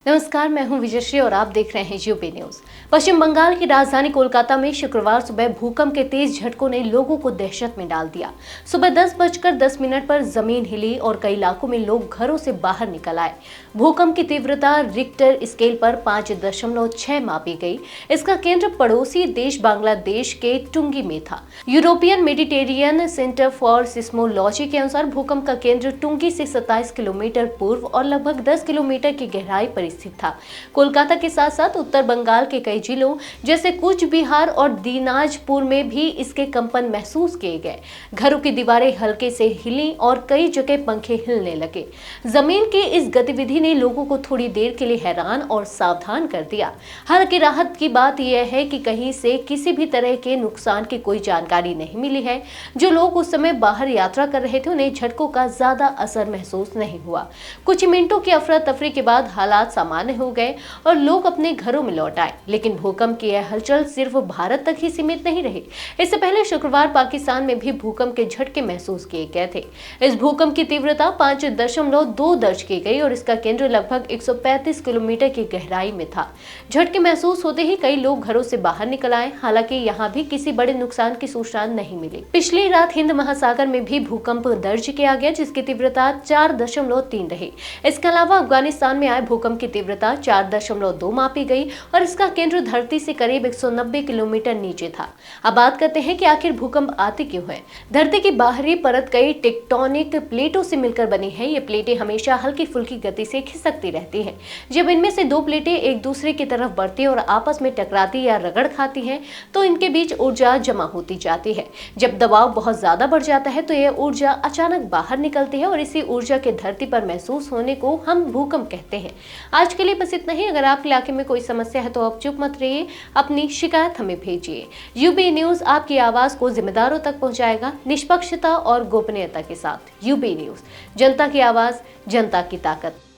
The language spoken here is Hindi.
नमस्कार, मैं हूं विजयश्री और आप देख रहे हैं यूपी न्यूज। पश्चिम बंगाल की राजधानी कोलकाता में शुक्रवार सुबह भूकंप के तेज झटकों ने लोगों को दहशत में डाल दिया। सुबह 10:10 पर जमीन हिली और कई इलाकों में लोग घरों से बाहर निकल आए। भूकंप की तीव्रता रिक्टर स्केल पर 5.6 मापी गई। इसका केंद्र पड़ोसी देश बांग्लादेश के टुंगी में था। European Mediterranean centre for seismology के अनुसार भूकंप का केंद्र टुंगी से 27 किलोमीटर पूर्व और लगभग 10 किलोमीटर की गहराई पर स्थित था। कोलकाता के साथ साथ उत्तर बंगाल के कई जिलों जैसे कूच बिहार और दीनाजपुर में भी इसके कंपन महसूस किए गए। घरों की दीवारें हल्के से हिली और कई जगह पंखे हिलने लगे। जमीन की इस गतिविधि ने लोगों को थोड़ी देर के लिए हैरान और सावधान कर दिया। हालांकि राहत की बात यह है कि कहीं से किसी भी तरह के नुकसान की कोई जानकारी नहीं मिली है। जो लोग उस समय बाहर यात्रा कर रहे थे उन्हें झटकों का ज्यादा असर महसूस नहीं हुआ। कुछ मिनटों की अफरा तफरी के बाद हालात सामान्य हो गए और लोग अपने घरों में लौट आए। लेकिन भूकंप की यह हलचल सिर्फ भारत तक ही सीमित नहीं रही। इससे पहले शुक्रवार पाकिस्तान में भी भूकंप के झटके महसूस किए गए थे। इस भूकंप की तीव्रता 5.2 दर्ज की गई और इसका केंद्र लगभग 135 किलोमीटर की गहराई में था। झटके महसूस होते ही कई लोग घरों से बाहर निकल आए। हालांकि यहाँ भी किसी बड़े नुकसान की सूचना नहीं मिली। पिछली रात हिंद महासागर में भी भूकंप दर्ज किया गया, जिसकी तीव्रता 4.3 रही। इसके अलावा अफगानिस्तान में आए भूकंप की तीव्रता 4.2 मापी गई और इसका केंद्र धरती से करीब 190 किलोमीटर नीचे था। अब बात करते हैं कि आखिर भूकंप आते क्यों है। धरती की बाहरी परत कई टेक्टोनिक प्लेटों से मिलकर बनी है। ये प्लेटें हमेशा हल्की फुल्की गति से खिसकती रहती हैं। जब इनमें से दो प्लेटें एक दूसरे की तरफ बढ़ती और आपस में टकराती या रगड़ खाती हैं, तो इनके बीच ऊर्जा जमा होती जाती है। जब दबाव बहुत ज्यादा बढ़ जाता है तो यह ऊर्जा अचानक बाहर निकलती है और इसी ऊर्जा के धरती पर महसूस होने को हम भूकंप कहते हैं। आज के लिए बस इतना ही। अगर आपके इलाके में कोई समस्या है तो आप चुप मत रहिए, अपनी शिकायत हमें भेजिए। यूपी न्यूज आपकी आवाज को जिम्मेदारों तक पहुंचाएगा, निष्पक्षता और गोपनीयता के साथ। यूपी न्यूज, जनता की आवाज, जनता की ताकत।